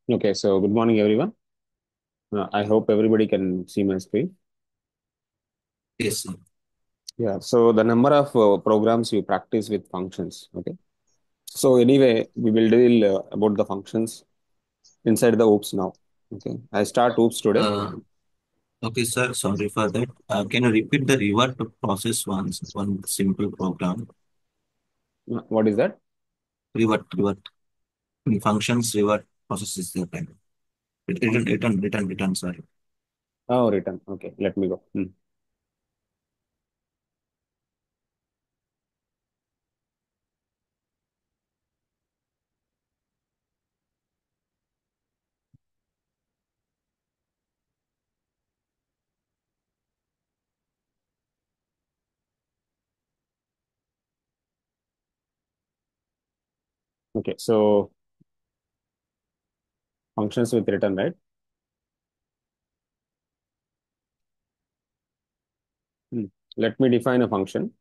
Okay, so good morning, everyone. I hope everybody can see my screen. Yes, sir. Yeah, so the number of programs you practice with functions. Okay, so anyway, we will deal about the functions inside the OOPS now. Okay, I start OOPS today. Uh, okay, sir. Sorry for that. Can you repeat the revert process once? One simple program. What is that? Revert. In functions, revert process is the time. Function. Return. Sorry. Oh, return. Okay, let me go. Okay, so functions with return, right? Hmm. Let me define a function.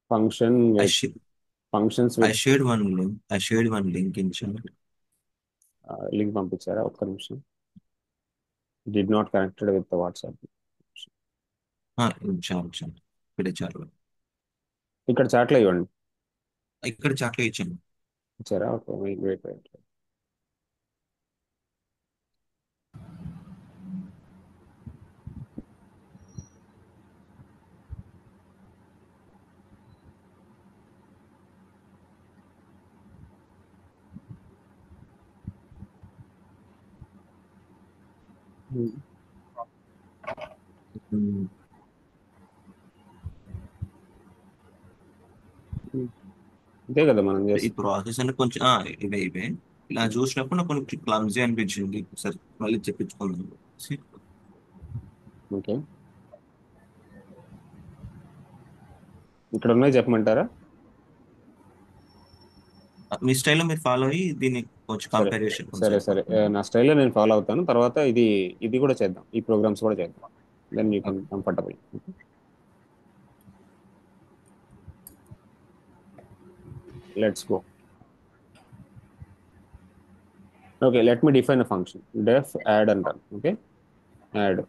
Function I with sh functions I with shared one link. I shared one link in chat. Link పంపించారా ఒక్క నిమిషం did not connected with the WhatsApp. In chat. ఇక్కడ chat లో. ఇక్కడ చాట్లో ఇవ్వండి. ఇక్కడ chat లో ఇచ్చాను. ఇచ్చారా? Okay, wait wait. ఉమ్, అంతే కదా మనం ఈ చేస్తాం. ప్రాసెస్ అని కొంచెం ఇవే. ఇలా చూసినప్పుడు నాకు కొంచెం క్లమ్జీ అనిపించింది. సరే మళ్ళీ చెప్పించుకుందాం. ఓకే, ఇక్కడ ఉన్నాయి చెప్పమంటారా? మీ స్టైల్లో మీరు ఫాలో అయ్యి దీన్ని కొంచెం సరే కంపేర్ చేసి కొంచెం సరే సరే, సరిపోతుంది. నా స్టైల్లో నేను ఫాలో అవుతాను. తర్వాత ఇది కూడా చేద్దాం, ఈ ప్రోగ్రామ్స్ కూడా చేద్దాం. Then you can okay. Comfortable. Let's go. Okay, let me define a function. Def add అంటాను. Okay, add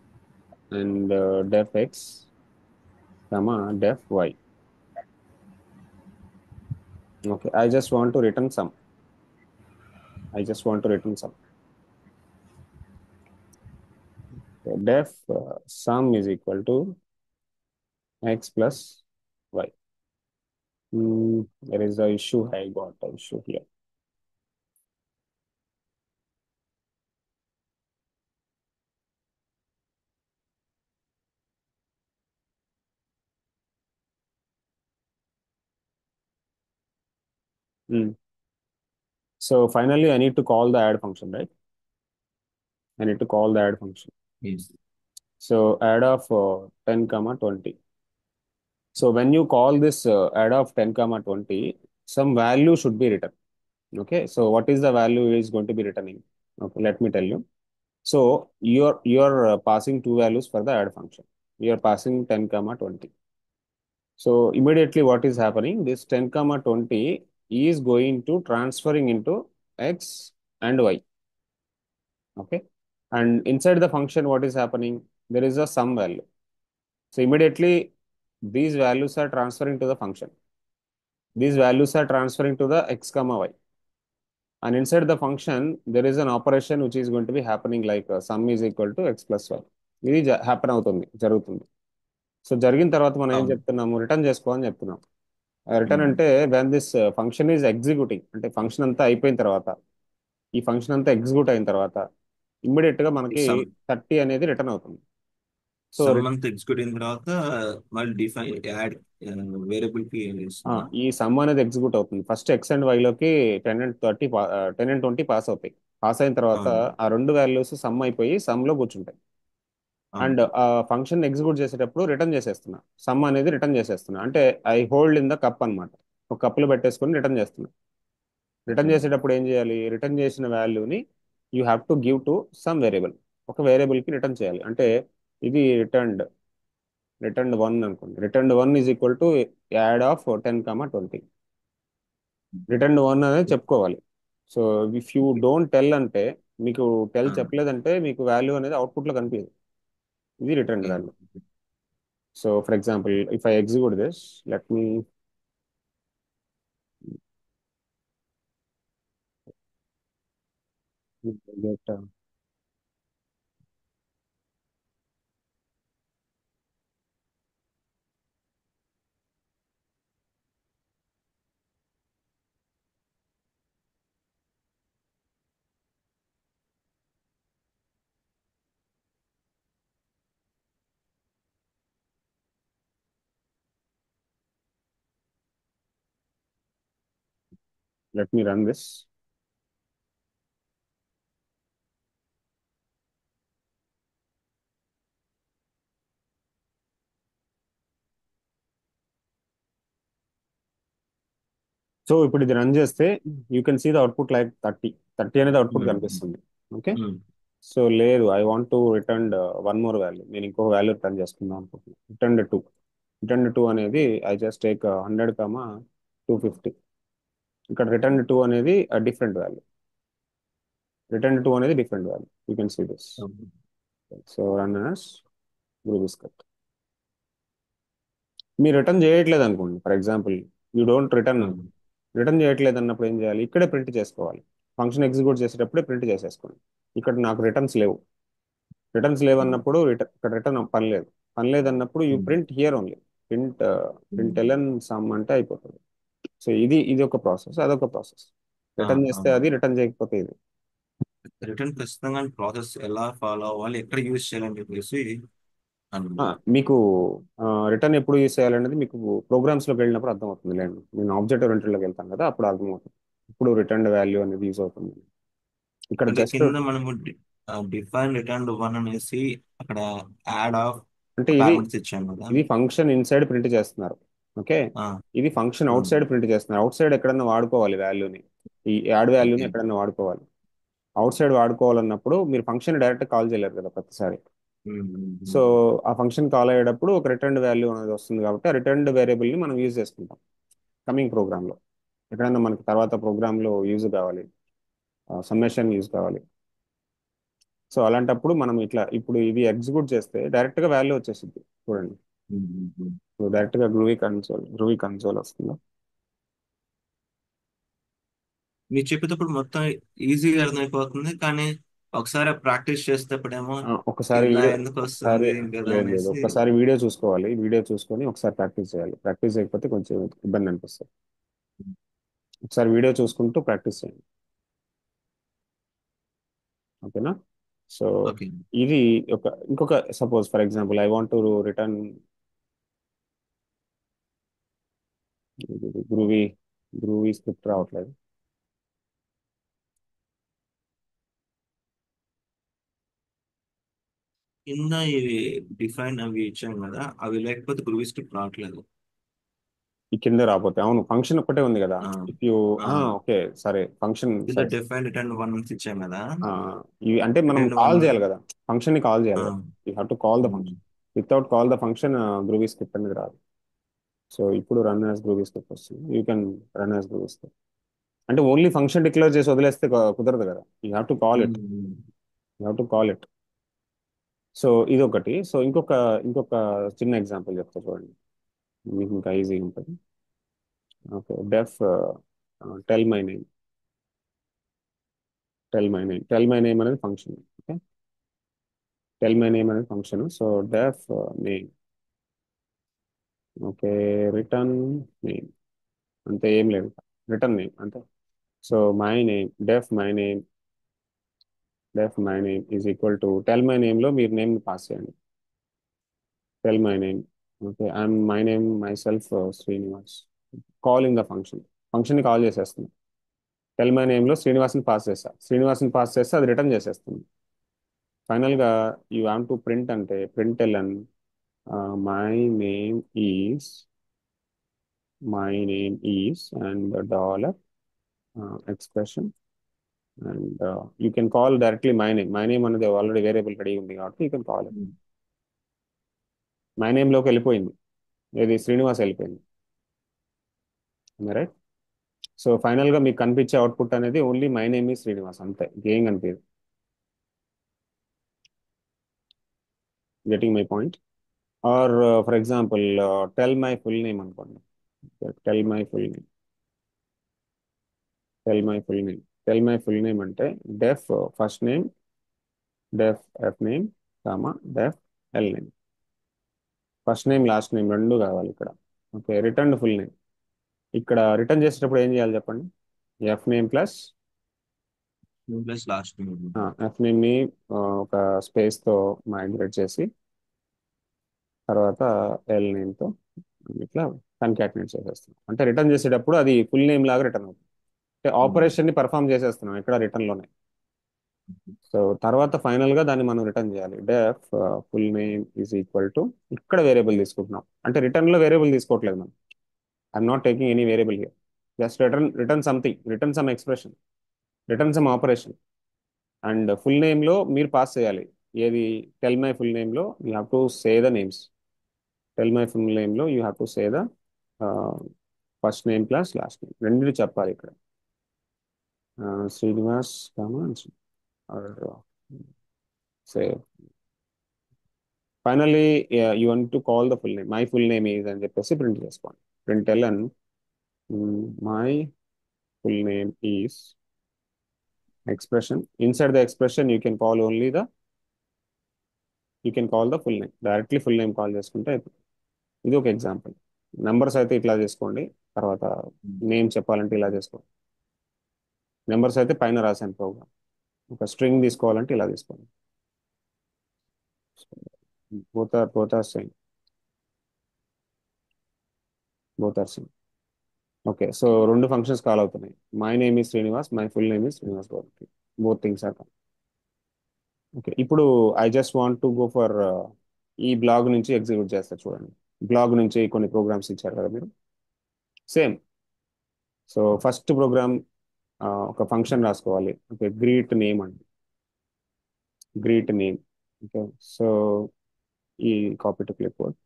and def x comma def y. Okay, I just want to return sum. I just want to return sum. Def sum is equal to x plus y. There is a issue. I got an issue here. Hmm. So finally, I need to call the add function, right? I need to call the add function. Yes. So add of 10 comma 20. So when you call this add of 10 comma 20, some value should be written. Okay. So what is the value is going to be returning? Okay. Let me tell you. So you're passing two values for the add function. You're passing 10 comma 20. So immediately what is happening? This 10 comma 20 is going to transferring into x and y. Okay. And inside the function, what is happening? There is a sum value. So immediately these values are transferring to the function. These values are transferring to the x comma y. And inside the function, there is an operation which is going to be happening like sum is equal to x plus y. ఇది happen అవుతుంది, జరుగుతుంది. So జరిగిన తర్వాత మనం ఏం అవును. చెప్తున్నాము? Return చేసుకో అని చెప్తున్నాం. రిటర్న్ ఉమ్. అంటే when this function is executing, అంటే ఫంక్షన్ అంతా అయిపోయిన తర్వాత, ఈ ఫంక్షన్ అంతా ఎగ్జిక్యూట్ అయిన తర్వాత ఇమ్మీడియట్ గా ఈ మనకి సమ్ 30 అనేది రిటర్న్ అవుతుంది. సో సమ్ అంతా ఎగ్జిక్యూట్ అయిన తర్వాత మళ్ళీ డిఫైన్ యాడ్ వేరియబుల్ కి ఏం చేస్తుందా? ఈ సమ్ అనేది ఎగ్జిక్యూట్ అవుతుంది. ఫస్ట్ ఎక్స్ అండ్ వైలోకి 10 అండ్ 30 10 అండ్ 20 పాస్ అవుతాయి. పాస్ అయిన తర్వాత అవును. ఆ రెండు వాల్యూస్ సమ్ అయిపోయి సమ్ లో కూర్చుంటాయి. అవును. అండ్ ఆ ఫంక్షన్ ఎగ్జిక్యూట్ చేసేటప్పుడు రిటర్న్ చేసేస్తున్నా, సమ్ అనేది రిటర్న్ చేసేస్తున్నా. అంటే I hold in the cup అన్నమాట. ఒక కప్పులో పెట్టేసుకొని రిటర్న్ చేస్తున్నా. Return okay. చేసేటప్పుడు ఏం చేయాలి? రిటర్న్ చేసిన వాల్యూని you have to give to some variable. ఒక వేరియబుల్కి రిటర్న్ చేయాలి. అంటే ఇది రిటర్న్ 1 అనుకోండి. Return 1 is equal to add of 10 comma 20. Return 1 అనేది చెప్పుకోవాలి. So if you don't tell అంటే, మీకు టెల్ ఆ, చెప్పలేదంటే మీకు వాల్యూ అనేది అవుట్పుట్లో కనిపించదు. ఇది return okay. Value. So for example if I execute this, let me get let me run this. So ఇప్పుడు ఇది రన్ చేస్తే you can see the output like 30 అనేది అవుట్పుట్ ఉమ్, కనిపిస్తుంది. ఓకే. ఉమ్, సో లేదు, I want to return one more value, నేను ఇంకొక value return చేసుకుందాం అనుకుంటున్నాను. రిటర్న్ టూ అనేది ఐ జస్ట్ టేక్ 100, 250. ఇక్కడ రిటర్న్ టూ అనేది డిఫరెంట్ వాల్యూ. రిటర్న్ టూ అనేది different value, you can see this. Okay. So run as గ్రూబిస్కట్. మీరు రిటర్న్ చేయట్లేదు అనుకోండి, for example you don't return. ఆ, రిటర్న్ చేయట్లేదు అన్నప్పుడు ఏం చేయాలి? ఇక్కడే ప్రింట్ చేసుకోవాలి. ఫంక్షన్ ఎగ్జిక్యూట్ చేసేటప్పుడే ప్రింట్ చేసేసుకోండి. ఇక్కడ నాకు రిటర్న్స్ లేవు ఉమ్, అన్నప్పుడు ఇక్కడ రిటర్న్ పని లేదు అన్నప్పుడు you um, print here only. Print print um. LN sum అంటే అయిపోతుంది. సో ఇది ఒక ప్రాసెస్, అదొక ప్రాసెస్. ఆ, రిటర్న్ చేస్తే అవును. అది, రిటర్న్ చేయకపోతే ఇది. రిటర్న్ ఖచ్చితంగా ప్రాసెస్ ఎలా ఫాలో అవ్వాలి, ఎక్కడ యూజ్ చేయాలని చెప్పేసి ఆ, అనుకుంటున్నాను. మీకు రిటర్న్ ఎప్పుడు యూస్ చేయాలనేది మీకు ప్రోగ్రామ్స్లోకి వెళ్ళినప్పుడు అర్థమవుతుంది లేండి. నేను ఆబ్జెక్ట్ ఓరియంటెడ్లోకి వెళ్తాను కదా, అప్పుడు అర్థమవుతుంది ఇప్పుడు రిటర్న్ వాల్యూ అనేది యూజ్ అవుతుంది. ఇక్కడ అంటే జస్ట్ కింద మనము డిఫైన్ రిటర్న్ వన్ అనేసి అక్కడ యాడ్ ఆఫ్ అంటే ఇది పారామీటర్స్ ఇచ్చాం కదా. ఇది ఫంక్షన్ ఇన్సైడ్ ప్రింట్ చేస్తున్నారు. ఓకే. ఆ, ఇది ఫంక్షన్ అవుట్ అవును. సైడ్ ప్రింట్ చేస్తున్నారు. అవుట్ సైడ్ ఎక్కడన్నా వాడుకోవాలి వాల్యూని, ఈ యాడ్ వాల్యూని ఓకే. ఎక్కడన్నా వాడుకోవాలి. అవుట్ సైడ్ వాడుకోవాలన్నప్పుడు మీరు ఫంక్షన్ డైరెక్ట్ కాల్ చేయలేరు కదా ప్రతిసారి. ఉమ్, ఉమ్, సో ఉమ్. ఆ ఫంక్షన్ కాల్ అయ్యేటప్పుడు ఒక రిటర్న్ వాల్యూ అనేది వస్తుంది, కాబట్టి ఆ రిటర్న్ వేరియబుల్ని మనం యూజ్ చేసుకుంటాం కమింగ్ ప్రోగ్రామ్లో. ఎక్కడన్నా మనకి తర్వాత ప్రోగ్రామ్లో యూజ్ కావాలి, సమ్మేషన్ యూజ్ కావాలి. సో అలాంటప్పుడు మనం ఇట్లా ఇప్పుడు ఇది ఎగ్జిక్యూట్ చేస్తే డైరెక్ట్గా వాల్యూ వచ్చేసింది చూడండి. ఉమ్, ఉమ్, ఉమ్. డైరెక్ట్గా గ్రూవీ కన్సోల్ వస్తుంది. మీరు చెప్పేటప్పుడు మొత్తం ఈజీగా అర్థమైపోతుంది, కానీ ఒకసారి ప్రాక్టీస్ చేసేటప్పుడేమో ఒకసారి ఇలా వీడియో ఎందుకు ఒకసారి వస్తుంది కదా లేదు లేదు, అనేసి. ఒక్కసారి వీడియో చూసుకోవాలి. వీడియో చూసుకొని ఒకసారి ప్రాక్టీస్ చేయాలి. ప్రాక్టీస్ చేయకపోతే కొంచెం ఇబ్బంది అనిపిస్తుంది. ఒకసారి వీడియో చూసుకుంటూ ప్రాక్టీస్ చేయండి. ఓకేనా? So okay. ఇది ఇంకొక suppose for example I want to return groovy groovy script రావట్లేదు. కింద ఇవి డిఫైన్ అవి ఇచ్చాం కదా, అవి లేకపోతే గ్రూప్ స్క్రిప్ట్ రావట్లేదు. ఈ కింద రాకపోతే అవును, ఫంక్షన్ ఒక్కటే ఉంది కదా. ఆ, ఇఫ్ యూ ఆ. ఓకే సరే, ఫంక్షన్ కింద సరే. డిఫైన్ రిటర్న్ వన్ నుంచి ఇచ్చాం కదా. ఆ, ఇవి అంటే మనం రిటర్న్ వన్. కాల్ చేయాలి కదా, ఫంక్షన్ ని కాల్ చేయాలి ఆ, కదా. You have to call the um, function. Without call the function groovy script అనేది రాదు. సో ఇప్పుడు రన్ యాజ్ గ్రూవీ స్క్రిప్ట్ వస్తుంది. You can run as groovy script. అంటే ఓన్లీ ఫంక్షన్ డిక్లేర్ చేసి వదిలేస్తే కుదరదు కదా. You have to call um, it. Um, you have to call it. So ఇదొకటి. సో ఇంకొక చిన్న ఎగ్జాంపుల్ చెప్తా చూడండి, మీకు ఇంకా ఈజీ ఉంటుంది. Okay. Tell my name tell my name అనేది function. Okay. Tell my name అనేది function. So def name. Okay. Return name. అంతే, ఏం లేదు. రిటర్న్ నేమ్ అంతే. So my name is equal to tell my నేమ్లో మీరు నేమ్ పాస్ చేయండి. Tell my name. Okay. My name myself Srinivas. Calling the ఫంక్షన్ని call చేసేస్తుంది. టెల్ మై నేమ్లో శ్రీనివాస్ని పాస్ చేస్తే అది రిటర్న్ చేసేస్తుంది. ఫైనల్గా యూ వాంట్ టు ప్రింట్ అంటే print LN my name is and dollar expression. And you can call directly my name అనేది ఆల్రెడీ వేరియబుల్ రెడీ ఉంది కాబట్టి you can call it. Um. My నేమ్లోకి వెళ్ళిపోయింది, ఏది శ్రీనివాస్ వెళ్ళిపోయింది. రైట్. సో ఫైనల్ గా మీకు కనిపించే అవుట్పుట్ అనేది ఓన్లీ మై నేమ్ ఈ శ్రీనివాస్ అంతే, ఇంకేం కనిపించదు. Getting my point. Or for example tell my full name అనుకోండి. Tell my full name, tell my full name, tell my full name అంటే def first name, def F name, comma def L name. First name last name రెండు కావాలి ఇక్కడ. Okay, return full name. ఇక్కడ రిటర్న్ చేసేటప్పుడు ఏం చేయాలి చెప్పండి? F name plus plus last name. F నేమ్ని ఒక స్పేస్తో మైగ్రేట్ చేసి తర్వాత ఎల్ నేమ్తో ఇట్లా కన్కాటినేట్ చేసేస్తున్నాం. అంటే రిటర్న్ చేసేటప్పుడు అది ఫుల్ నేమ్ లాగా రిటర్న్ అవుతుంది. అంటే ఆపరేషన్ని పర్ఫామ్ చేసేస్తున్నాం ఇక్కడ రిటర్న్లోనే. సో తర్వాత ఫైనల్గా దాన్ని మనం రిటర్న్ చేయాలి. Def full name is equal to, ఇక్కడ వేరియబుల్ తీసుకుంటున్నాం. అంటే రిటర్న్లో వేరియబుల్ తీసుకోవట్లేదు మనం. I'm not taking any variable here. Just return something, return sum expression, return sum operation. And full నేమ్లో మీరు పాస్ చేయాలి ఏది? టెల్ మై ఫుల్ నేమ్లో you have to say the names. Tell my full నేమ్లో you have to say the first name plus last name రెండు చెప్పాలి ఇక్కడ. Srinivas comma say finally you want to call the full name. My full name is అని చెప్పేసి print చేసుకోండి. Print L and my full name is expression. Inside the expression, you can call the full name. Directly full name call చేసుకుంటే అయిపోతుంది. ఇది ఒక example. Numbers అయితే ఇట్లా చేసుకోండి. తర్వాత నేమ్ చెప్పాలంటే ఇలా చేసుకోండి. నెంబర్స్ అయితే పైన రాశాను ప్రోగ్రామ్. ఒక స్ట్రింగ్ తీసుకోవాలంటే ఇలా తీసుకోండి. both are same. both are same. Okay, so రెండు ఫంక్షన్స్ కాల్ అవుతున్నాయి. My name is Srinivas, my full name is Srinivas Gaurav. Both things are. Okay, ఇప్పుడు I just want to go for ఈ బ్లాగ్ నుంచి ఎగ్జిక్యూట్ చేస్తా చూడండి. బ్లాగ్ నుంచి కొన్ని ప్రోగ్రామ్స్ ఇచ్చారు కదా మీరు. సేమ్. సో ఫస్ట్ ప్రోగ్రామ్ ఒక ఫంక్షన్ రాసుకోవాలి. ఓకే, గ్రీట్ నేమ్ అండి, గ్రీట్ నేమ్. ఓకే, సో ఈ copy to clipboard,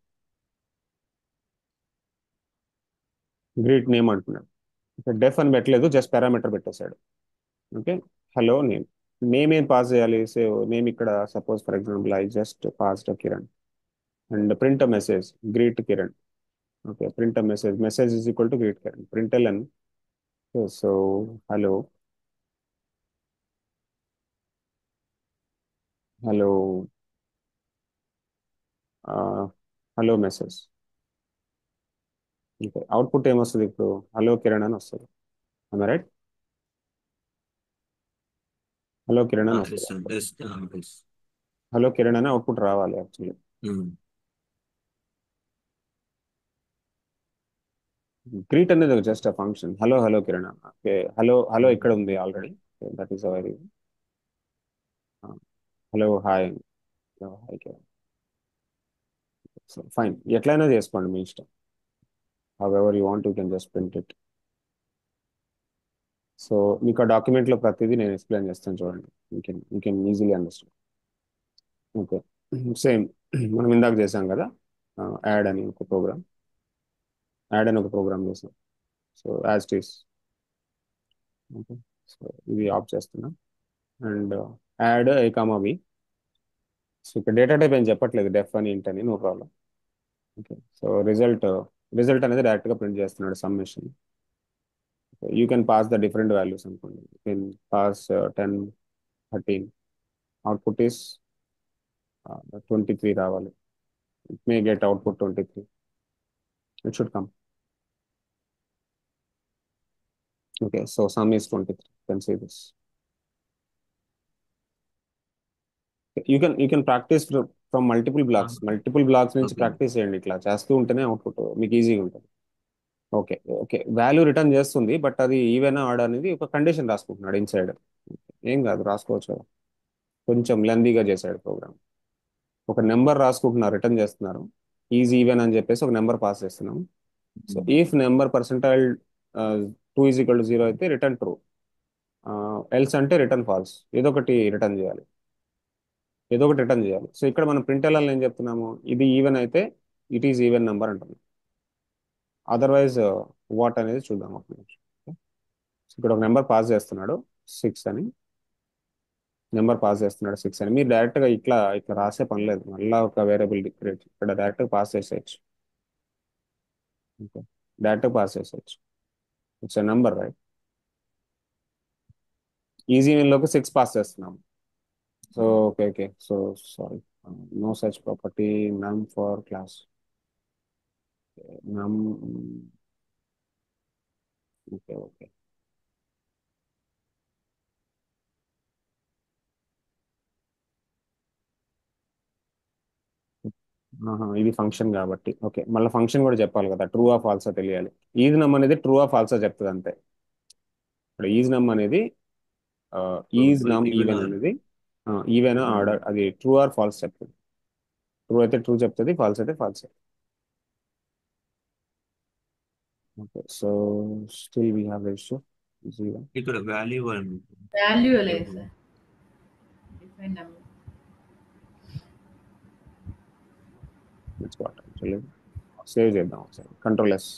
greet name అంటున్నాడు. ఓకే, డెఫ్ అని పెట్టలేదు, జస్ట్ పారామీటర్ పెట్టేశాడు. Okay, hello name. నేమ్ ఏం పాస్ చేయాలి? సో నేమ్ ఇక్కడ suppose for example I just passed Kiran and print a message greet Kiran. Okay, print a message. Message is equal to greet Karen. Print ln. Okay, so hello, hello, uh, hello message. Okay, output ఏమొస్తుంది ఇప్పుడు? Hello Kiran అని వస్తుంది. Right? Hello Kiran అని yes వస్తుంది sir, output. Yes. Yes. Hello Kiran అని output రావాలి actually. Greet అనేది just a function. Hello hello Kiran. Okay, hello hello ఇక్కడ ఉంది already. That is our. Hello hi, hi Kiran. So fine, ఎట్లయినా చేసుకోండి మీ ఇష్టం. However you want you can just print it. So మీకు ఆ డాక్యుమెంట్లో ప్రతిదీ నేను ఎక్స్ప్లెయిన్ చేస్తాను చూడండి. You can easily understand. Okay, same మనం ఇందాక చేసాం కదా, యాడ్ అని ఒక ప్రోగ్రామ్, యాడ్ అని ఒక ప్రోగ్రామ్ చేసాం. So as it is. Okay, so ఇది ఆఫ్ చేస్తున్నా. And add A comma B. So ఇక్కడ డేటా టైప్ ఏం చెప్పట్లేదు, డెఫ్ అని ఇంట్ అని, no problem. Okay, so result అనేది డైరెక్ట్గా ప్రింట్ చేస్తున్నాడు summation. You can pass the different values అనుకోండి. You can pass 10, 13. Output is 23 రావాలి. It may get output 23. It should come. Okay, so sum is 23. You can see this. You can practice from multiple blocks నుంచి okay. Practice చేయండి. ఇట్లా చేస్తూ ఉంటేనే output మీకు ఈజీగా ఉంటుంది. ఓకే ఓకే, వాల్యూ రిటర్న్ చేస్తుంది, బట్ అది ఈవెన్ ఆడ్ అనేది ఒక కండిషన్ రాసుకుంటున్నాడు ఇన్సైడ్. ఏం కాదు, రాసుకోవచ్చు కదా. కొంచెం లెందీగా చేశాడు ప్రోగ్రామ్. ఒక నెంబర్ రాసుకుంటున్నారు, రిటర్న్ చేస్తున్నారు. ఈజ్ ఈవెన్ అని చెప్పేసి ఒక నెంబర్ పాస్ చేస్తున్నాం. So if number percentile 2 is equal to 0 అయితే రిటర్న్ ట్రూ, ఎల్స్ అంటే రిటర్న్ ఫాల్స్. ఏదో ఒకటి రిటర్న్ చేయాలి, ఏదో ఒకటి రిటర్న్ చేయాలి. సో ఇక్కడ మనం ప్రింట్ ఎల్ ఏం చెప్తున్నాము? ఇది ఈవెన్ అయితే ఇట్ ఈజ్ ఈవెన్ నెంబర్ అంటున్నాం. అదర్వైజ్ వాట్ అనేది చూద్దాం ఒక నిమిషం. ఇక్కడ ఒక నెంబర్ పాస్ చేస్తున్నాడు 6 అని, నెంబర్ పాస్ చేస్తున్నాడు 6 అని. మీరు డైరెక్ట్గా ఇట్లా ఇట్లా రాసే పని లేదు, మళ్ళీ ఒక వేరియబుల్ డిక్రియేట్ ఇక్కడ డైరెక్ట్గా పాస్ చేసేయచ్చు. ఓకే, డైరెక్ట్గా పాస్ చేసేయచ్చు. It's a number right. Easy లోకి 6 పాస్ చేస్తున్నాం. So okay okay, so sorry, no such property num for class num. Okay okay. ఆహా, ఇది ఫంక్షన్ కాబట్టి ఓకే, మళ్ళీ ఫంక్షన్ కూడా చెప్పాలి కదా, ట్రూ ఆ ఫాల్సా తెలియాలి. ఈజ్ నమ్ అనేది ట్రూ ఆ ఫాల్సా చెప్తుంది అంతే. ఇక్కడ ఈజ్ నమ్ అనేది is num even even or అనేది ఈవెన్ ఆర్డర్, అది ట్రూ ఆర్ ఫాల్స్ చెప్తుంది. ట్రూ అయితే ట్రూ చెప్తుంది, ఫాల్స్ అయితే false. Okay, so still we have ratio zero. ఇక్కడ వాల్యూ అని వాల్యూ లేదు sir, define number. It's what actually. Save చేద్దాం ఒకసారి, control S.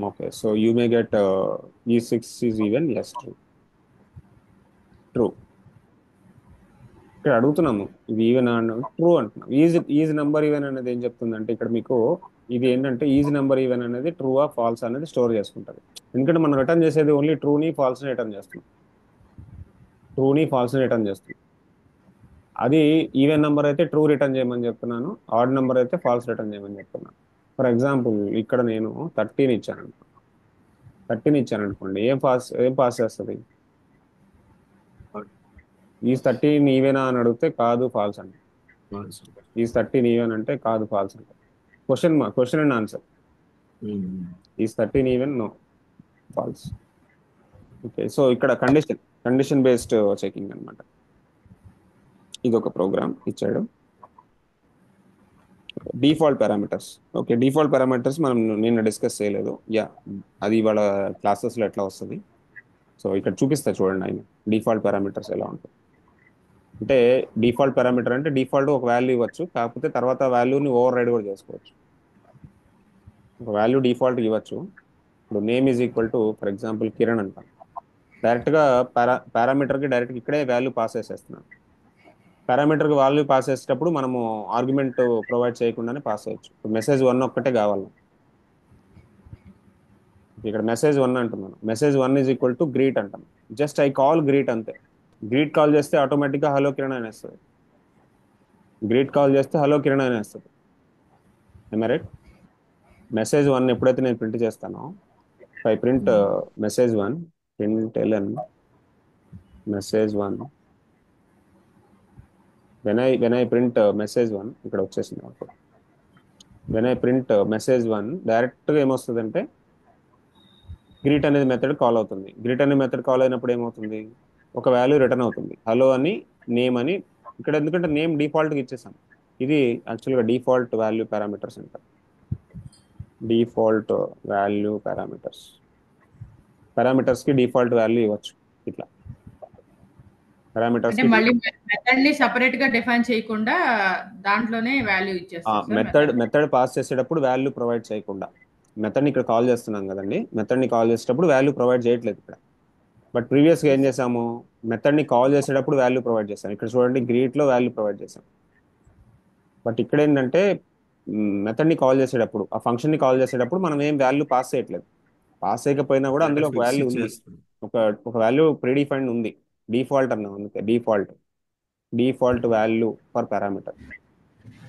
Okay, so you may get ఈ 6 is even, yes true. True. ఇక్కడ అడుగుతున్నాము ఇది ఈవెన్ ట్రూ అంటున్నాం. ఈజ్ నెంబర్ ఈవెన్ అనేది ఏం చెప్తుందంటే ఇక్కడ మీకు ఇది ఏంటంటే ఈజ్ నెంబర్ ఈవెన్ అనేది ట్రూ ఆ ఫాల్స్ అనేది స్టోర్ చేసుకుంటుంది. ఎందుకంటే మనం రిటర్న్ చేసేది ఓన్లీ ట్రూని ఫాల్స్ని రిటర్న్ చేస్తున్నాం. ట్రూని ఫాల్స్ని రిటర్న్ చేస్తున్నాం. అది ఈవెన్ నెంబర్ అయితే ట్రూ రిటర్న్ చేయమని చెప్తున్నాను, ఆడ్ నెంబర్ అయితే ఫాల్స్ రిటర్న్ చేయమని చెప్తున్నాను. ఫర్ ఎగ్జాంపుల్ ఇక్కడ నేను 13 ఇచ్చాను అనుకో, 13 ఇచ్చాను అనుకోండి, ఏం పాస్ చేస్తుంది? ఈజ్ 13 ఈవెనా అని అడిగితే కాదు ఫాల్స్ అంటే. ఈజ్ 13 ఈవెన్ అంటే కాదు ఫాల్స్ అంటే. Question and answer. Is 13 even, no false. Okay, so ఇక్కడ కండిషన్ బేస్డ్ చెకింగ్ అనమాట. ఇది ఒక ప్రోగ్రామ్ ఇచ్చాడు. Default parameters. Okay, default parameters మనం నిన్న డిస్కస్ చేయలేదు. యా, అది ఇవాళ క్లాసెస్లో ఎట్లా వస్తుంది. సో ఇక్కడ చూపిస్తా చూడండి ఆయన డిఫాల్ట్ పారామీటర్స్ ఎలా ఉంటాయి. అంటే డిఫాల్ట్ పారామీటర్ అంటే డిఫాల్ట్ ఒక వాల్యూ ఇవ్వచ్చు, కాకపోతే తర్వాత వాల్యూని ఓవర్ రైడ్ కూడా చేసుకోవచ్చు. ఒక వాల్యూ డిఫాల్ట్ ఇవ్వచ్చు. ఇప్పుడు name is equal to for example Kiran అంటాం. డైరెక్ట్గా పారామీటర్కి డైరెక్ట్గా ఇక్కడే వాల్యూ పాస్ చేసేస్తున్నాం. పారామీటర్కి వాల్యూ పాస్ చేసేటప్పుడు మనము ఆర్గ్యుమెంట్ ప్రొవైడ్ చేయకుండానే పాస్ చేయొచ్చు. మెసేజ్ 1 ఒక్కటే కావాలి. ఇక్కడ మెసేజ్ 1 అంటున్నాను. Message 1 is equal to greet అంటాను. జస్ట్ ఐ కాల్ గ్రీట్ అంతే. గ్రీట్ కాల్ చేస్తే ఆటోమేటిక్గా హలో కిరణ్ అనేస్తుంది. గ్రీట్ కాల్ చేస్తే హలో కిరణ్ అనేస్తుంది. రైట్. మెసేజ్ 1 ఎప్పుడైతే నేను ప్రింట్ చేస్తానో, I print message 1, print LN message 1. When I print message 1 ఇక్కడ వచ్చేసింది. వెన్ ఐ ప్రింట్ మెసేజ్ 1 డైరెక్ట్గా ఏమొస్తుందంటే గ్రీట్ అనేది మెథడ్ కాల్ అవుతుంది. గ్రీట్ అనే మెథడ్ కాల్ అయినప్పుడు ఏమవుతుంది, ఒక వాల్యూ రిటర్న్ అవుతుంది, హలో అని, నేమ్ అని. ఇక్కడ ఎందుకంటే నేమ్ డిఫాల్ట్గా ఇచ్చేసాం. ఇది యాక్చువల్గా డిఫాల్ట్ వాల్యూ పారామీటర్స్ అంటారు. డిఫాల్ట్ వాల్యూ పారామీటర్స్కి డిఫాల్ట్ వాల్యూ ఇవ్వచ్చు. ఇట్లా అంటే పారామీటర్స్కి మళ్ళీ మెథడ్ ని సెపరేట్ గా డిఫైన్ చేయకుండా దాంట్లోనే వాల్యూ ఇచ్చేస్తారు సార్ మెథడ్ పాస్ చేసేటప్పుడు వాల్యూ ప్రొవైడ్ చేయకుండా, మెథడ్ని ఇక్కడ కాల్ చేస్తున్నాం కదండి, మెథడ్ని కాల్ చేసేటప్పుడు వాల్యూ ప్రొవైడ్ చేయట్లేదు ఇక్కడ. బట్ ప్రీవియస్గా ఏం చేసాము, మెథడ్ని కాల్ చేసేటప్పుడు వాల్యూ ప్రొవైడ్ చేసాం. ఇక్కడ చూడండి గ్రీట్లో వాల్యూ ప్రొవైడ్ చేసాం. బట్ ఇక్కడ ఏంటంటే మెథడ్ని కాల్ చేసేటప్పుడు, ఆ ఫంక్షన్ని కాల్ చేసేటప్పుడు మనం ఏం వాల్యూ పాస్ చేయట్లేదు. పాస్ చేయకపోయినా కూడా అందులో ఒక ఫిక్స్ వాల్యూ ఉంది, ఇచ్చేస్తుంది. ఒక ఒక వాల్యూ ప్రీడిఫైన్డ్ ఉంది. డిఫాల్ట్ అన్నాం అందుకే default value for parameter.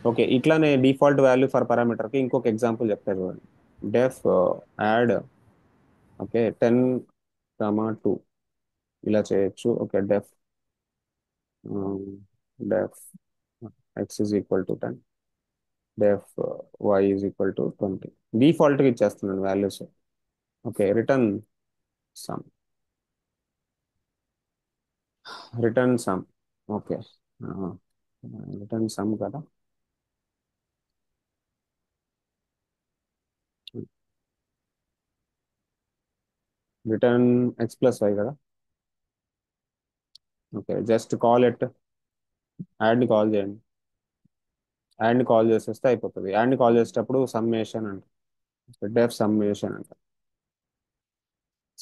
Okay, ఇట్లానే డిఫాల్ట్ వాల్యూ ఫర్ పారామీటర్కి ఇంకొక ఎగ్జాంపుల్ చెప్తారు చూడండి. డెఫ్ యాడ్, ఓకే 10, 2 ఇలా చేయొచ్చు. Okay, def x is equal to 10, def y is equal to 20. డిఫాల్ట్గా ఇచ్చేస్తున్నాను values. Okay, sum return sum. Okay, return sum కదా. రిటర్న్ ఎక్స్ ప్లస్ వై కదా. ఓకే, జస్ట్ కాల్ ఇట్, యాడ్ని కాల్ చేయండి. యాడ్ని కాల్ చేసేస్తే అయిపోతుంది. యాడ్ని కాల్ చేసేటప్పుడు సమ్మేషన్ అంట, డెఫ్ సమ్మేషన్ అంట.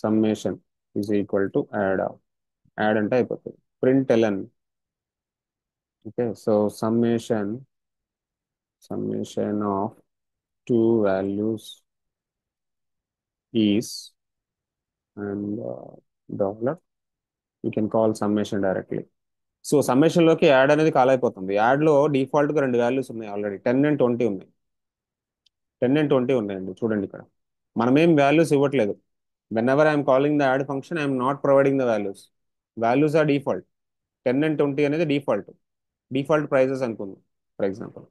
Summation is equal to add. Add అంటే అయిపోతుంది. Print LN. Okay, so summation of two values is and dollar, you can call summation directly. So summation లోకి యాడ్ అనేది కాల్ అయిపోతుంది. యాడ్ లో default గా రెండు వాల్యూస్ ఉన్నాయి ఆల్రెడీ, 10 and 20 ఉన్నాయి. 10 and 20 ఉన్నాయండి, చూడండి ఇక్కడ. మనమేం వాల్యూస్ ఇవ్వట్లేదు. Whenever I'm calling the add function, I'm not providing the values. Values are default. 10 and 20 అనేది డిఫాల్ట్. డిఫాల్ట్ ప్రైజెస్ అనుకోండి, ఫర్ ఎగ్జాంపుల్.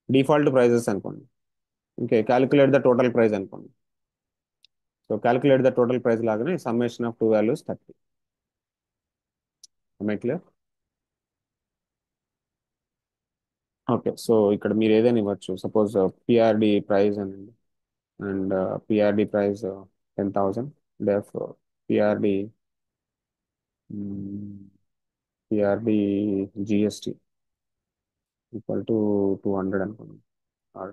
డిఫాల్ట్ ప్రైజెస్ అనుకోండి. Okay, calculate the total price అనుకోండి. So calculate the total price లాగానే summation of two values 30. Clear? Okay, so ఇక్కడ మీరు ఏదైనా ఇవ్వచ్చు. Suppose PRD price అనండి, and PRD price 10,000. Def PRD PRD GST equal to 200 అనుకోండి, or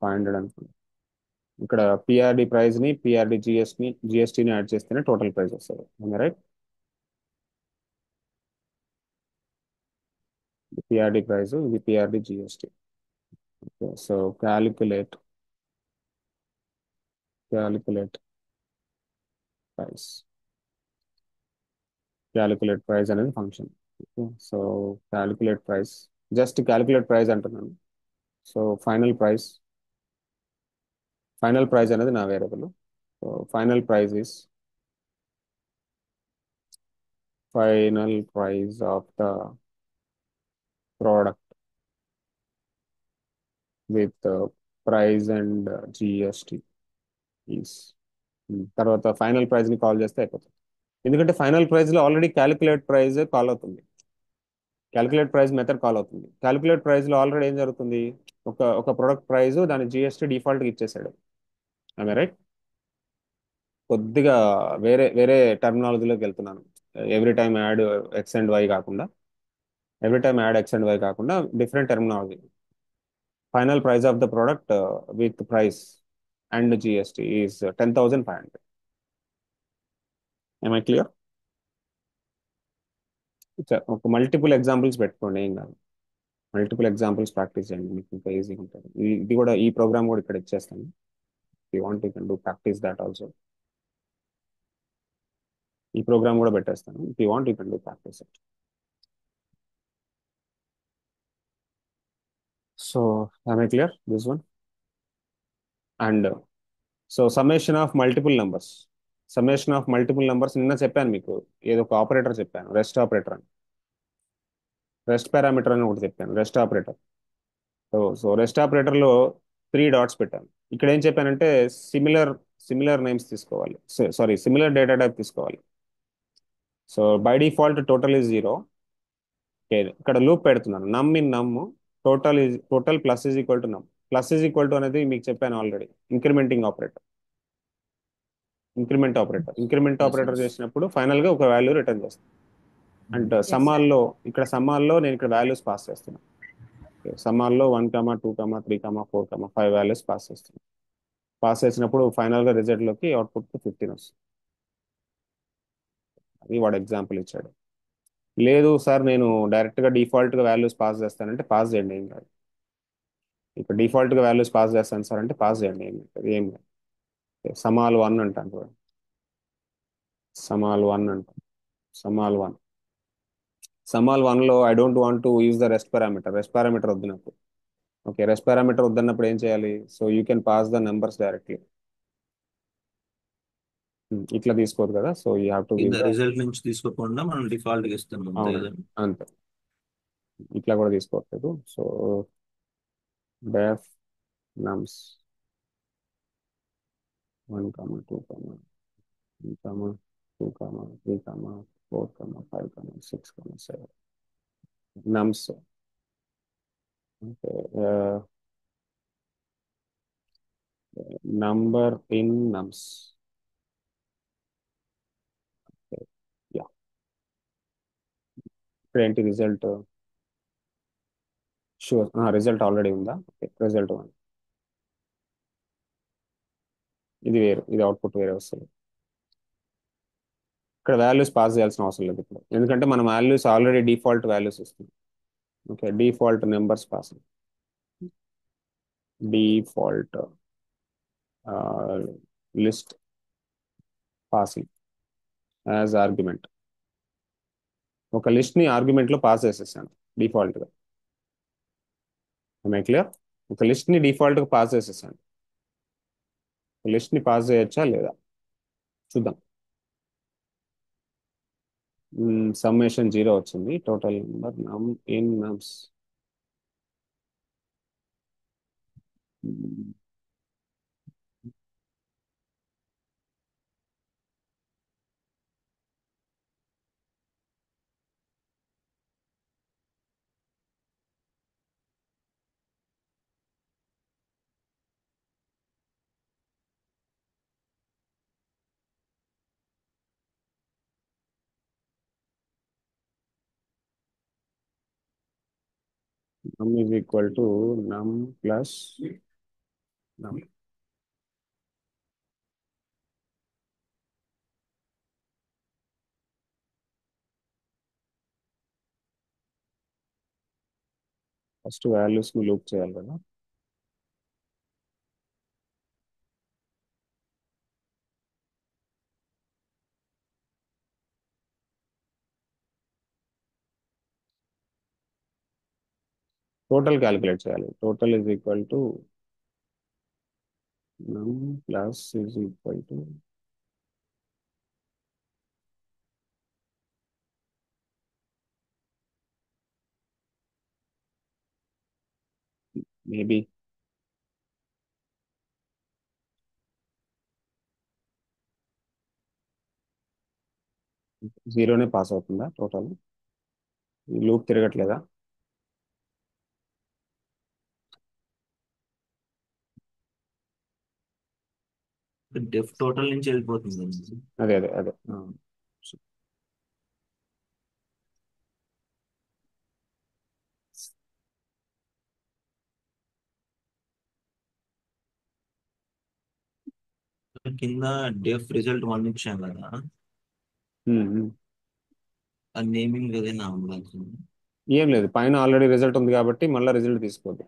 500 అనుకోండి. ఇక్కడ పిఆర్డి ప్రైస్ ని పిఆర్డి జిఎస్టిని యాడ్ చేస్తేనే టోటల్ ప్రైస్ వస్తుంది, రైట్? పిఆర్డి ప్రైస్, ఇది PRD GST. So calculate price. Calculate price అనేది function. So calculate price, just calculate price అంటున్నాను. సో ఫైనల్ ప్రైస్ అనేది నా variable. So final price of the product with price and GST is. తర్వాత final price ని call చేస్తే అయిపోతుంది. ఎందుకంటే final price లో ఆల్రెడీ క్యాలిక్యులేట్ ప్రైస్ కాల్ అవుతుంది, క్యాలిక్యులేట్ ప్రైస్ మెథడ్ కాల్ అవుతుంది. క్యాలిక్యులేట్ ప్రైస్ లో ఆల్రెడీ ఏం జరుగుతుంది, ఒక ప్రొడక్ట్ ప్రైస్ దాని జిఎస్టీ డిఫాల్ట్ ఇచ్చేసాడు, రైట్? కొద్దిగా వేరే వేరే టర్మినాలజీలోకి వెళ్తున్నాను. Every time add x and y కాకుండా, different terminology. Final price of the product with price and GST is 10,500. I clear? ఒక మల్టిపుల్ ఎగ్జాంపుల్స్ పెట్టుకోండి, ఏం కాదు. మల్టిపుల్ ఎగ్జాంపుల్స్ ప్రాక్టీస్ చేయండి, మీకు ఇంకా ఈజీగా ఉంటుంది. ఇది కూడా, ఈ ప్రోగ్రామ్ కూడా ఇక్కడ ఇచ్చేస్తాను. You want you can do practice that also. ఈ ప్రోగ్రామ్ కూడా పెట్టేస్తాను. If you want you can do practice it. So clear this one? And so summation of multiple numbers నిన్న చెప్పాను మీకు. ఏదో ఒక ఆపరేటర్ చెప్పాను, రెస్ట్ ఆపరేటర్ అని. రెస్ట్ పారామీటర్ అని ఒకటి చెప్పాను, rest operator. So rest operator లో 3 డాట్స్ పెట్టాను. ఇక్కడ ఏం చెప్పానంటే సిమిలర్ నేమ్స్ తీసుకోవాలి, సారీ సిమిలర్ డేటా టైప్ తీసుకోవాలి. So by default total is 0. ఇక్కడ లూప్ పెడుతున్నాను, నమ్ total plus is equal to నమ్. ప్లస్ ఈజ్ ఈక్వల్ టు అనేది మీకు చెప్పాను already, increment Yes, operator yes. చేసినప్పుడు ఫైనల్ గా ఒక వాల్యూ రిటర్న్ చేస్తాను. And Yes, sir. సమ్మాల్లో నేను ఇక్కడ వాల్యూస్ పాస్ చేస్తున్నాను. సమ్మాల్లో 1, 2, 3, 4, 5 వాల్యూస్ పాస్ చేస్తున్నాను. పాస్ చేసినప్పుడు ఫైనల్ గా రిజల్ట్ లోకి అవుట్పుట్ 15 వస్తుంది. అది వాడు ఎగ్జాంపుల్ ఇచ్చాడు. లేదు సార్, నేను డైరెక్ట్ గా డిఫాల్ట్ గా వాల్యూస్ పాస్ చేస్తానంటే పాస్ చేయండి, ఏం కాదు. ఇక్కడ డిఫాల్ట్ గా వాల్యూస్ పాస్ చేస్తాను సార్ అంటే పాస్ చేయండి, ఏం కాదు. సమాల్ 1 అంటాను చూడండి. సమాల్ 1 అంటాను. సమాల్ 1 సమాల్ 1 లో I don't want to use the rest parameter వద్దు నాకు. ఓకే, రెస్ట్ పారామీటర్ వద్దన్నప్పుడు ఏం చేయాలి? So you can pass the numbers directly. ఇట్లా తీసుకోదు కదా, so you have to give కింద ద. రిజల్ట్ నుంచి తీసుకోకుండా మనం డిఫాల్ట్ గా ఇస్తాం అంతే కదా. అవునండి, అంతే. ఇట్లా కూడా తీసుకోవట్లేదు. So deaf నమ్స్ 1, 2, 3, 4, 5, 6, 7 nums. Okay, number in nums. Okay, yeah. Print result sure, result already ఉందా? Okay, result one. ఇది వేరు, ఇది అవుట్పుట్ వేరే వస్తుంది. ఇక్కడ వాల్యూస్ పాస్ చేయాల్సిన అవసరం లేదు ఇప్పుడు, ఎందుకంటే మన వాల్యూస్ ఆల్రెడీ డిఫాల్ట్ వాల్యూస్ ఇస్తుంది. Okay, default numbers pass, default list passing as argument. ఒక లిస్ట్ ని ఆర్గ్యుమెంట్ లో పాస్ చేసేసాను డిఫాల్ట్ గా. క్లియర్? ఒక లిస్ట్ ని డిఫాల్ట్ గా పాస్ చేసేసాను. లిస్ట్ ని పాస్ చేయొచ్చా లేదా చూద్దాం. సమ్మేషన్ 0 వచ్చింది. టోటల్ నెంబర్ నమ్ ఇన్ నమ్స్. నమ్ ఈజ్ ఈక్వల్ టు నమ్ ప్లస్ నమ్. ఫస్ట్ వాల్యూస్ ని లూప్ చేయాలి కదా. టోటల్ క్యాలిక్యులేట్ చేయాలి. టోటల్ ఈజ్ ఈక్వల్ టు నమ్ plus is equal to maybe జీరోనే పాస్ అవుతుందా టోటల్? ఈ లూప్ తిరగట్లేదా? డెఫ్ టోటల్ నుంచి వెళ్ళిపోతుంది. అదే అదే అదే. కింద డెఫ్ రిజల్ట్ 1 ఇచ్చాం కదా, ఉమ్, ఉమ్. ఆ నేమింగ్ ఏదైనా ఉండాల్సింది. ఏం లేదు, పైన ఆల్రెడీ రిజల్ట్ ఉంది కాబట్టి మళ్ళీ రిజల్ట్ తీసుకోవద్దు,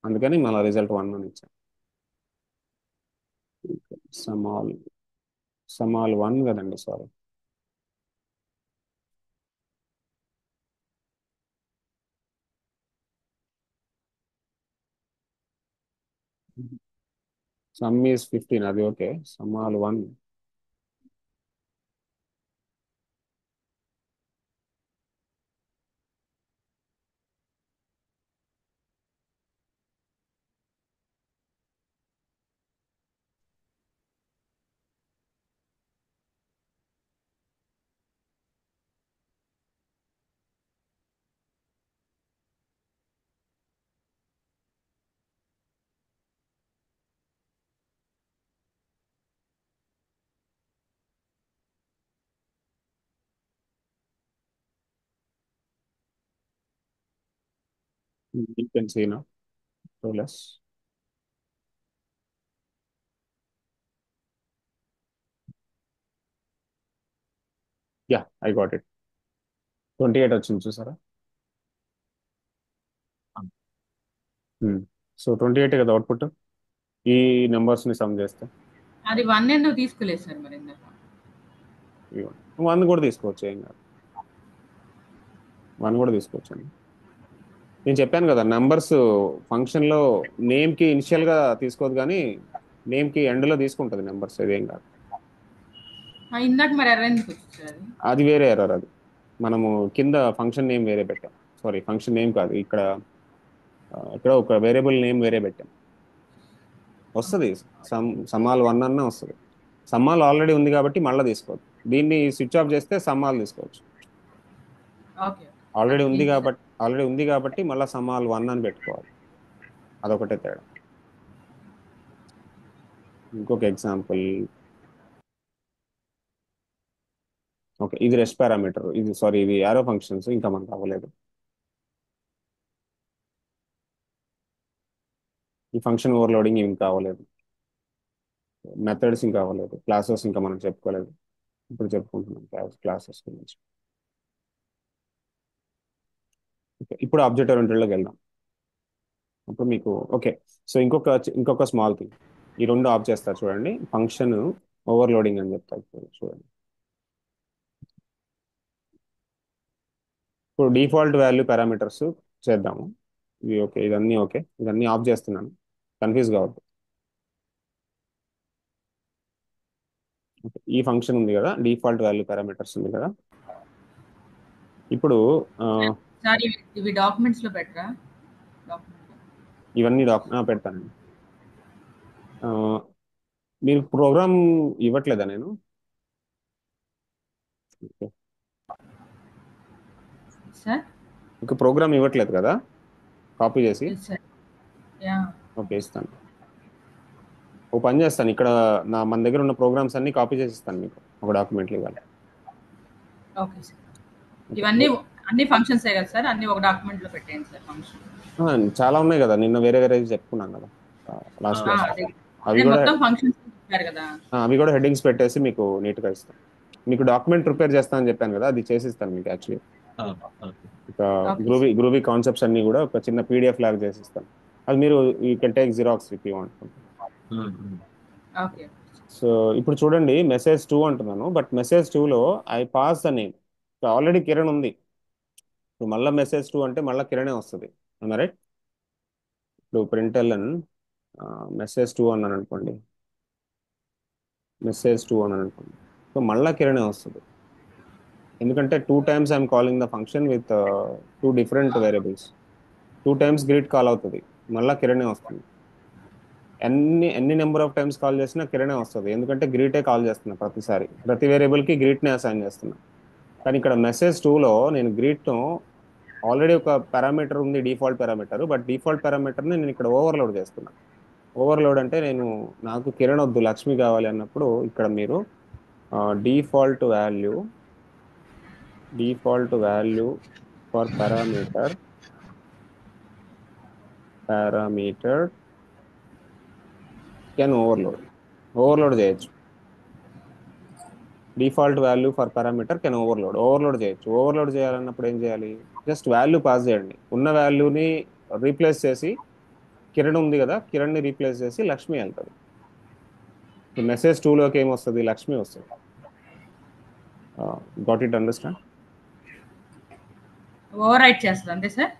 అందుకని మళ్ళీ రిజల్ట్ 1 అని ఇచ్చాను. సమాల్ సమాల్ 1 కదండి, సారీ. సమ్ ఈస్ 15, అది okay. సమాల్ 1. You can see now. So less. Yeah, I got it. 28 వచ్చింది చూసారా? సో 28 కదా అవుట్పుట్. ఈ నెంబర్స్ ని సమ్ చేస్తే అది 1 ఎందుకు తీసుకోలేదు సార్ మరి ఇందాక? 1 కూడా తీసుకోవచ్చు, ఏం కాదు. 1 కూడా తీసుకోవచ్చండి. నేను చెప్పాను కదా, నంబర్స్ ఫంక్షన్ లో నేమ్ కి ఇనిషియల్ గా తీసుకోదు, కానీ నేమ్ కి ఎండ్ లో తీసుకుంటది నెంబర్స్, అదేం కాదు. ఇందాక మరి ఎర్ర ఎందుకు వచ్చింది సార్ అది? అది వేరే ఎర్రర్. అది మనము కింద ఫంక్షన్ నేమ్ వేరే పెట్టాం. సారీ, ఫంక్షన్ నేమ్ కాదు, ఇక్కడ ఇక్కడ ఒక వేరియబుల్ నేమ్ వేరే పెట్టాం. వస్తుంది, సమాల్ 1 అన్న వస్తుంది. సమ్మాల్ ఆల్రెడీ ఉంది కాబట్టి మళ్ళీ తీసుకోవద్దు. దీన్ని స్విచ్ ఆఫ్ చేస్తే సమ్మాల్ తీసుకోవచ్చు. ఓకే. అది థింక్ సార్. ఆల్రెడీ ఉంది కాబట్టి మళ్ళీ సమాల్ 1 అని పెట్టుకోవాలి. అదొకటే తేడా. ఇంకొక ఎగ్జాంపుల్. ఓకే, ఇది రెస్ట్ పారామీటర్, ఇది సారీ, ఇది యారో ఫంక్షన్స్ ఇంకా మనకు అవ్వలేదు. ఈ ఫంక్షన్ ఓవర్లోడింగ్ ఇంకా అవ్వలేదు, మెథడ్స్ ఇంకా అవ్వలేదు, క్లాసెస్ ఇంకా మనం చెప్పుకోలేదు. ఇప్పుడు చెప్పుకుంటున్నాం క్లాసెస్ గురించి. ఓకే, ఇప్పుడు ఆబ్జెక్ట్ ఓరియంటెడ్లోకి వెళ్దాం. అప్పుడు మీకు ఓకే. సో ఇంకొక స్మాల్ థింగ్, ఈ రెండు ఆఫ్ చేస్తారు చూడండి, ఫంక్షన్ ఓవర్లోడింగ్ అని చెప్తారు చూడండి. ఇప్పుడు డిఫాల్ట్ వాల్యూ పారామీటర్స్ చేద్దాము. ఇవి ఓకే, ఇదన్నీ ఓకే, ఇదన్నీ ఆఫ్ చేస్తున్నాను, కన్ఫ్యూజ్ కావద్దు. ఈ ఫంక్షన్ ఉంది కదా, డిఫాల్ట్ వాల్యూ పారామీటర్స్ ఉంది కదా. ఇప్పుడు ఆ, సార్ ఇవి డాక్యుమెంట్స్ లో పెట్టరా? ఇవన్నీ పెడతానండి. ఆ, మీరు ప్రోగ్రామ్ ఇవ్వట్లేదా నేను? ఓకే. సార్ ఇంకా ప్రోగ్రామ్ ఇవ్వట్లేదు కదా, కాపీ చేసి. సార్ యా ఓకే, ఇస్తాను. ఓ పని చేస్తాను, ఇక్కడ మన దగ్గర ఉన్న ప్రోగ్రామ్స్ అన్ని కాపీ చేసి ఇస్తాను మీకు, ఒక డాక్యుమెంట్లు ఇవ్వాలి. Okay sir. ఇవన్నీ అన్ని ఫంక్షన్స్ కదా సార్, అన్ని ఒక డాక్యుమెంట్ లో పెట్టేయండి సార్ ఫంక్షన్. చాలా ఉన్నాయి కదా, నిన్న వేరే వేరే చెప్పుకున్నాం కదా లాస్ట్ క్లాస్. అదే అవి అదే కూడా మొత్తం ఫంక్షన్స్ చెప్పారు కదా. అవి కూడా హెడ్డింగ్స్ పెట్టేసి మీకు నీట్గా ఇస్తాను. మీకు డాక్యుమెంట్ ప్రిపేర్ చేస్తానని చెప్పాను కదా, అది చేసిస్తాను మీకు యాక్చువల్లీ. ఇక ఓకే గ్రూవీ కాన్సెప్ట్స్ అన్ని కూడా ఒక చిన్న పీడిఎఫ్ లాగా చేసిస్తాను. అది మీరు you can take xerox if you want. Okay. So ఇప్పుడు చూడండి, మెసేజ్ 2 అంటున్నాను, బట్ మెసేజ్ 2లో I pass the name. Already Kiran ఉంది, ఇప్పుడు మళ్ళీ మెసేజ్ 2 అంటే మళ్ళీ కిరణే వస్తుంది, రైట్? ఇప్పుడు ప్రింట్ఎల్ఎన్ మెసేజ్ 2 అన్నాను అనుకోండి, మెసేజ్ 2 అన్నాను అనుకోండి, సో మళ్ళీ కిరణే వస్తుంది. ఎందుకంటే 2 times I'm calling the function with 2 different variables. 2 times greet call అవుతుంది, మళ్ళీ కిరణే వస్తుంది. ఎన్ని నెంబర్ ఆఫ్ టైమ్స్ కాల్ చేసినా కిరణే వస్తుంది, ఎందుకంటే గ్రీటే కాల్ చేస్తున్నా ప్రతిసారి, ప్రతి వేరియబుల్కి గ్రీట్నే అసైన్ చేస్తున్నా. కానీ ఇక్కడ మెసేజ్ 2లో నేను గ్రీట్ను ఆల్రెడీ ఒక పారామీటర్ ఉంది, డిఫాల్ట్ పారామీటర్, బట్ డిఫాల్ట్ పారామీటర్ని నేను ఇక్కడ ఓవర్లోడ్ చేస్తున్నా. ఓవర్లోడ్ అంటే నాకు కిరణ్ వద్దు, లక్ష్మి కావాలి అన్నప్పుడు ఇక్కడ మీరు default value for parameter can overload చేయొచ్చు. Default value for parameter can overload చేయొచ్చు. ఓవర్లోడ్ చేయాలన్నప్పుడు ఏం చేయాలి? జస్ట్ వాల్యూ పాస్ చేయండి, ఉన్న వాల్యూని రీప్లేస్ చేసి, కిరణ్ ఉంది కదా, కిరణ్ని రీప్లేస్ చేసి లక్ష్మి వెళ్తుంది. మెసేజ్ 2లోకి ఏమొస్తుంది? లక్ష్మి వస్తుంది. Got it, understand? Overwrite చేస్తుంది అంతే sir.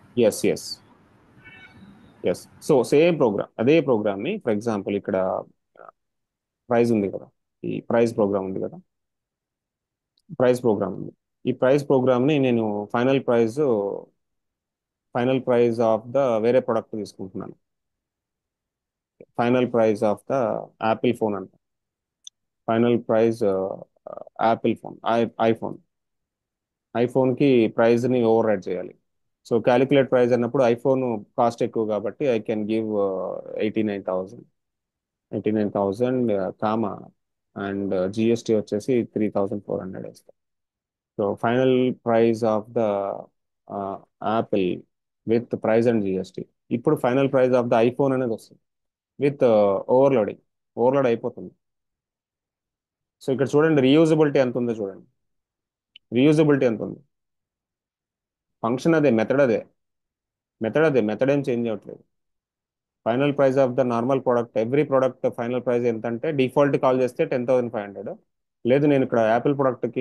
Yes. So same program, అదే ప్రోగ్రామ్ని ఫర్ ఎగ్జాంపుల్ ఇక్కడ ప్రైజ్ ఉంది కదా, ఈ ప్రైజ్ ప్రోగ్రామ్ ఉంది కదా, ప్రైజ్ ప్రోగ్రామ్ ఉంది. ఈ ప్రైజ్ ప్రోగ్రామ్ని నేను ఫైనల్ ప్రైజ్ ఆఫ్ ద వేరే ప్రొడక్ట్ తీసుకుంటున్నాను. Final price of the Apple phone అంట, ఫైనల్ ప్రైజ్ యాపిల్ ఫోన్, ఐఫోన్కి ప్రైజ్ని ఓవర్ రైడ్ చేయాలి. సో క్యాలిక్యులేట్ ప్రైజ్ అన్నప్పుడు ఐఫోన్ కాస్ట్ ఎక్కువ కాబట్టి I can give 89,000 comma, and GST వచ్చేసి 3,400 వేస్తాం. So final price of the Apple with price and GST. ఇప్పుడు final price of the iPhone అనేది వస్తుంది విత్ ఓవర్లోడ్ అయిపోతుంది. సో ఇక్కడ చూడండి, రీయూజబిలిటీ ఎంత ఉందో చూడండి. రీయూజబిలిటీ ఎంత ఉంది? ఫంక్షన్ అదే, మెథడ్ ఏం చేంజ్ అవ్వట్లేదు. Final price of the normal product, every product final price ఎంత అంటే డిఫాల్ట్ కాల్ చేస్తే 10,500. లేదు, నేను ఇక్కడ యాపిల్ ప్రోడక్ట్కి